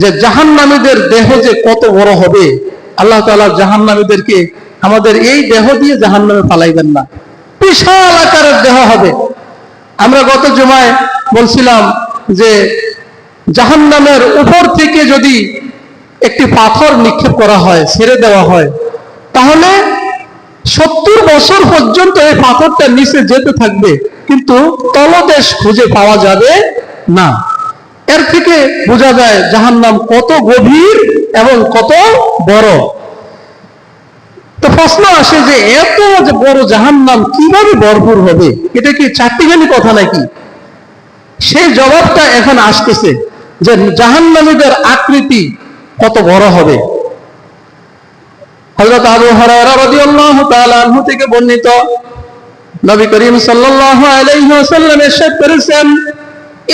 যে জাহান্নামীদের দেহ যে কত বড় হবে। আল্লাহ তাআলা জাহান্নামীদেরকে আমাদের এই দেহ দিয়ে জাহান্নামে ফালাইবেন না, বিশাল আকারের দেহ হবে। আমরা গত জুমায় বলছিলাম যে জাহান্নামের উপর থেকে যদি একটি পাথর নিক্ষেপ করা হয়, ছেড়ে দেওয়া হয়, তাহলে 70 বছর পর্যন্ত এই পাথরটা নিচে যেতে থাকবে, কিন্তু তলদেশ খুঁজে পাওয়া যাবে না। এর থেকে বোঝা যায় জাহান্নাম কত গভীর এবং কত বড়। তো প্রশ্ন আসে যে এত যে বড় জাহান্নাম কিভাবে ভরপুর হবে? এটা কি চারটিখানি কথা নাকি? সেই জবাবটা এখন আসতেছে যে জাহান্নামীদের আকৃতি কত বড় হবে। হযরত আবু হুরায়রা রাদিয়াল্লাহু তাআলা আনহু থেকে বর্ণিত, নবী করিম সাল্লাল্লাহু আলাইহি ওয়াসাল্লাম ইরশাদ করেছেন,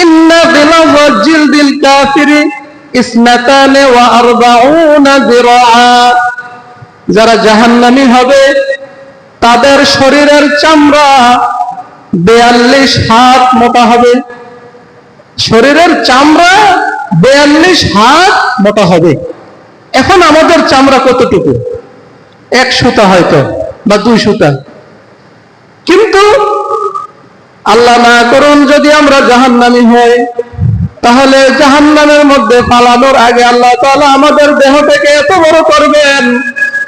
ইন্না যিলাযা জিলদিল কাফিরি ইসনাতানে ওয়া আরবাউনা যিরাআ। যারা জাহান্নামী হবে তাদের শরীরের চামড়া 42 হাত মোটা হবে। শরীরের চামড়া 42 হাত মোটা হবে। এখন আমাদের চামড়া কতটুকু? 1 সুতা হয়তো বা 2 সুতা। কিন্তু আল্লাহ না করুন যদি আমরা জাহান্নামী হই, তাহলে জাহান্নামের মধ্যে পালানোর আগে আল্লাহ তাআলা আমাদের দেহটাকে এত বড় করবেন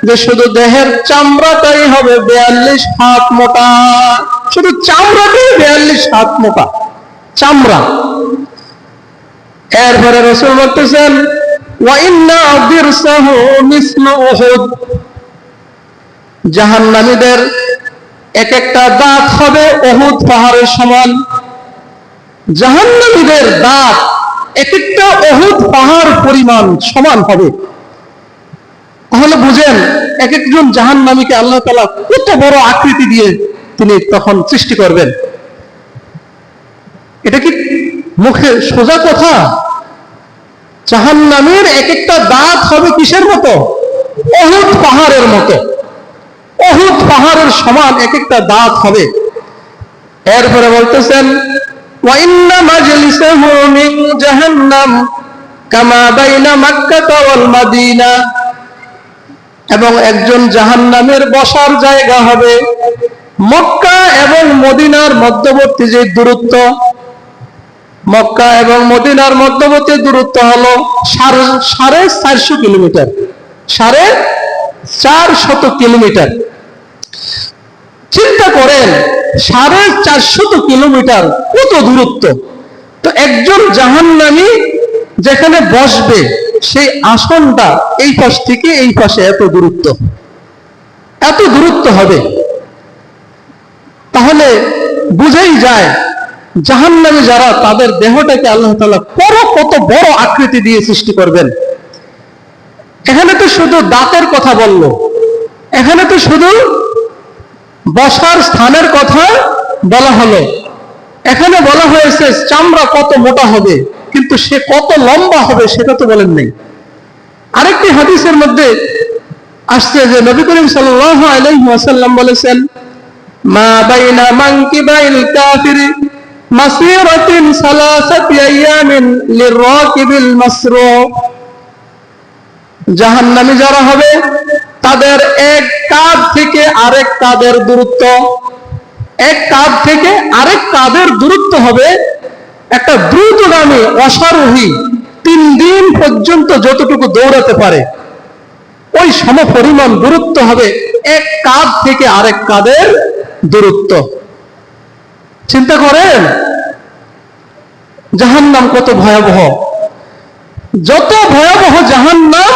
যে শুধু দেহের চামড়াটাই হবে 42 হাত মোটা। শুধু চামড়াটাই 42 হাত মোটা চামড়া। এরপরে রাসূল বলতেছেন, ওয়া ইন্না দিরসাহু মিসলু উহুদ। জাহান্নামীদের এক একটা দাঁত হবে উহুদ পাহাড়ের সমান। জাহান্নামীদের দাঁত এক একটা উহুদ পাহাড় পরিমাণ সমান হবে। তাহলে বুঝেন এক একজন জাহান্নামীকে আল্লাহ তাআলা কত বড় আকৃতি দিয়ে তিনি তখন সৃষ্টি করবেন। এটা কি মুখে সোজা কথা? জাহান্নামীর এক একটা দাঁত হবে কিসের মতো? উহুদ পাহাড়ের মতো। উহুদ পাহাড়ের সমান এক একটা দাঁত হবে। এরপরে বলতেছেন, ওয়া ইন্না মাজলিসাহু মিন জাহান্নাম কামা বাইনা মক্কা ওয়াল মদিনা। এবং একজন জাহান্নামের বসার জায়গা হবে মক্কা এবং মদিনার মধ্যবর্তী যে দূরত্ব, মক্কা এবং মদিনার মধ্যবর্তী দূরত্ব হলো 450 কিলোমিটার। 450 কিলোমিটার। চিন্তা করেন 450 কিলোমিটার কত দূরত্ব। তো একজন জাহান্নামী যেখানে বসবে সেই আসনটা এই পাশ থেকে এই পাশে এত দূরত্ব হবে। তাহলে বুঝাই যায় জাহান্নামী যারা, তাদের দেহটাকে আল্লাহ তাআলা কত বড় আকৃতি দিয়ে সৃষ্টি করবেন। এখানে তো শুধু দাঁতের কথা বলল, এখানে তো শুধু বসার স্থানের কথা বলা হলো। এখানে বলা হয়েছে চামড়া কত মোটা হবে, কিন্তু সে কত লম্বা হবে সেটা তো বলেন নাই। আরেকটি হাদিসের মধ্যে আসছে যে নবী করিম সাল্লাল্লাহু আলাইহি ওয়াসাল্লাম বলেছেন, মা বাইনা মানকিবাইল কাফিরি মাসিরাতিন সালাসাতি আইয়ামিন লিরাকিবিল মাসরু। জাহান্নামী যারা হবে তাদের এক কাঁধ থেকে আরেক কাঁধের দূরত্ব, এক কাঁধ থেকে আরেক কাঁধের দূরত্ব হবে একটা দ্রুতগামী অশ্বারোহী 3 দিন পর্যন্ত যতটুকু দৌড়াতে পারে ওই সমপরিমাণ দূরত্ব হবে এক কাঁধ থেকে আরেক কাঁধের দূরত্ব। চিন্তা করেন জাহান্নাম কত ভয়াবহ। যত ভয়াবহ জাহান্নাম,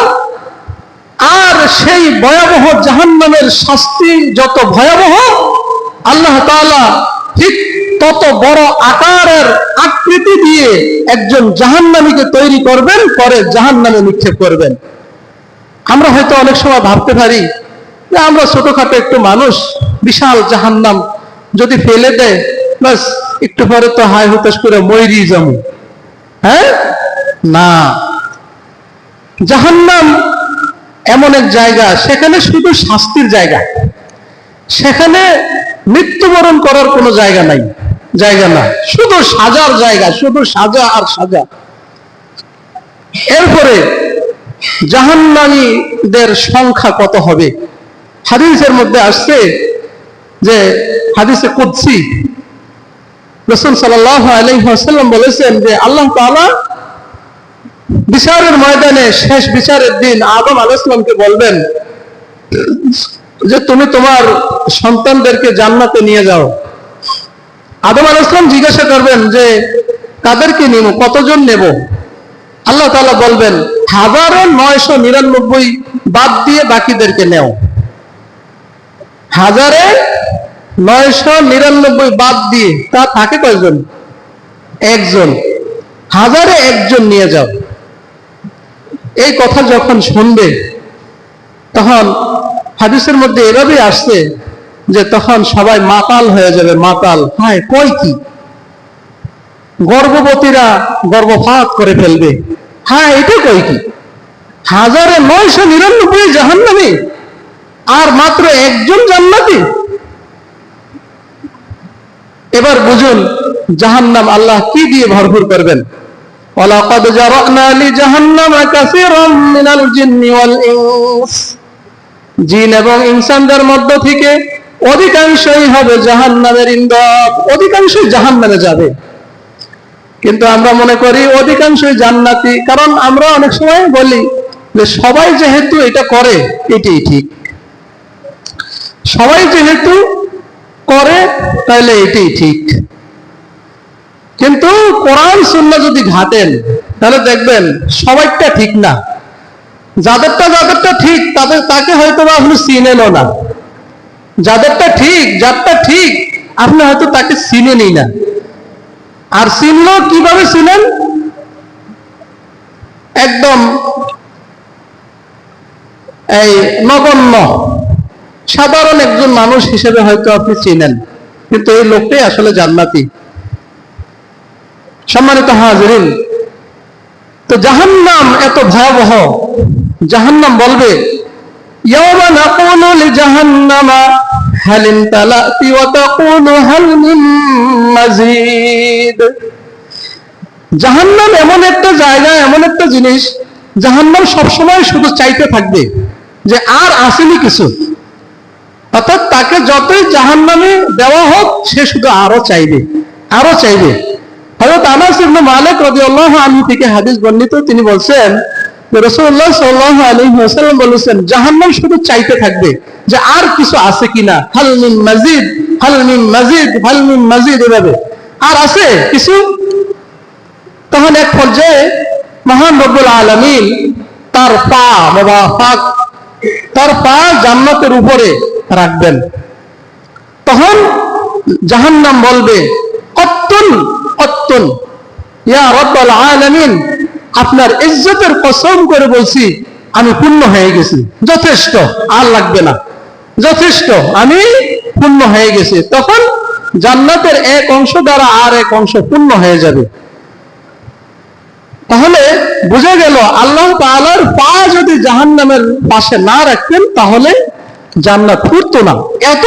আর সেই ভয়াবহ জাহান্নামের শাস্তি যত ভয়াবহ, আল্লাহ তাআলা ঠিক তত বড় আকারের আকৃতি দিয়ে একজন জাহান্নামীকে তৈরি করবেন, পরে জাহান্নামে নিক্ষেপ করবেন। আমরা হয়তো অনেক সময় ভাবতে পারি যে আমরা ছোটখাটো একটু মানুষ, বিশাল জাহান্নাম যদি ফেলে দেয় বাস একটু পরে তো হায় হুতাশ করে মরি যাবো। হ্যাঁ, না, জাহান্নাম এমন এক জায়গা, সেখানে শুধু শাস্তির জায়গা, সেখানে মৃত্যুবরণ করার কোনো জায়গা না, শুধু সাজার জায়গা, শুধু সাজা আর সাজা। এরপরে জাহান্নামীদের সংখ্যা কত হবে? হাদিসের মধ্যে আসছে যে হাদিসে কুদসি রাসূল সাল্লাল্লাহু আলাইহি ওয়াসাল্লাম বলেছেন যে আল্লাহ তাআলা বিচারের ময়দানে শেষ বিচারের দিন আদম আলাইহিস সালামকে বলবেন যে তুমি তোমার সন্তানদেরকে জান্নাতে নিয়ে যাও। আদম আলাইহিস সালাম জিজ্ঞাসা করবেন যে কাদেরকে নিব, কতজন নেব? আল্লাহ তাআলা বলবেন 1999 বাদ দিয়ে বাকিদেরকে নেও। 1999 বাদ দিয়ে তা থাকে কয়জন? একজন। 1001 নিয়ে যাও। এই কথা যখন শুনবে তখন হাদিসের মধ্যে এভাবেই আসছে যে তখন সবাই মাতাল হয়ে যাবে। মাতাল, হায় কই কি, গর্ভবতীরা গর্ভপাত করে ফেলবে, হ্যাঁ এটা কই কি, 1999 জাহান্নামী আর মাত্র একজন জান্নাতি। এবার বুঝুন জাহান্নাম আল্লাহ কি দিয়ে ভরপুর করবেন। ওয়ালাকাদ জারানা লিজাহান্নামা কাসীরাম মিনাল জিন্নি ওয়াল ইনস, জিন এবং ইনসানদের মধ্য থেকে অধিকাংশই হবে জাহান্নামের ইন্ধন, অধিকাংশই জাহান্নামে যাবে। কিন্তু আমরা মনে করি অধিকাংশই জান্নাতি, কারণ আমরা অনেক সময় বলি যে সবাই যেহেতু এটা করে এটাই ঠিক, সবাই যেহেতু করে তাহলে এটাই ঠিক। কিন্তু কোরআন সুন্নাহ যদি ঘাটেন তাহলে দেখবেন সবাইটা ঠিক না। যাদেরটা ঠিক তাকে হয়তো আপনি চিনেনও না, যাদেরটা ঠিক আপনি হয়তো তাকে চিনেনই না। আর চিনলেও কিভাবে চিনেন? একদম এই নগণ্য সাধারণ একজন মানুষ হিসেবে হয়তো আপনি চিনেন, কিন্তু এই লোকটাই আসলে জান্নাতি। সম্মানিত হাজিরিন, তো জাহান্নাম এত ভয়াবহ। জাহান্নাম বলবে ইয়াওমা নাকুলু লিজাহান্নামা হাল ইমতালাতি ওয়া তাকুলু হাল মিন মাজিদ। জাহান্নাম এমন একটা জায়গা, এমন একটা জিনিস, জাহান্নাম সবসময় শুধু চাইতে থাকবে যে আর আসেনি কিছু। অর্থাৎ তাকে যতই জাহান্নামে দেওয়া হোক সে শুধু আরো চাইবে, আরো চাইবে। হযরত আনাস ইবনে মালিক রাদিয়াল্লাহু আনহু থেকে হাদিস বর্ণিত, তিনি বলছেন যে রাসূলুল্লাহ সাল্লাল্লাহু আলাইহি ওয়াসাল্লাম বলেছেন জাহান্নাম শুধু চাইতে থাকবে যে আর কিছু আছে কিনা, হাল মিন মাজিদ, হাল মিন মাজিদ, হাল মিন মাজিদ, এভাবে আর আছে কিছু। তখন এক পর্যায়ে মহান রব্বুল আলামিন তার পা মুবারক, তার পা জান্নাতের উপরে রাখবেন। তখন জাহান্নাম বলবে কত্তুন কত্তুন ইয়া রব্বুল আলামিন, আপনার ইজ্জতের কসম করে বলছি আমি পূর্ণ হয়ে গেছি, যথেষ্ট, আর লাগবে না, যথেষ্ট, আমি পূর্ণ হয়ে গেছি। তখন জান্নাতের এক অংশ দ্বারা আর এক অংশ পূর্ণ হয়ে যাবে। তাহলে বুঝা গেল আল্লাহ তাআলার পা যদি জাহান্নামের পাশে না রাখতেন তাহলে জান্নাত ফুটতো না। এত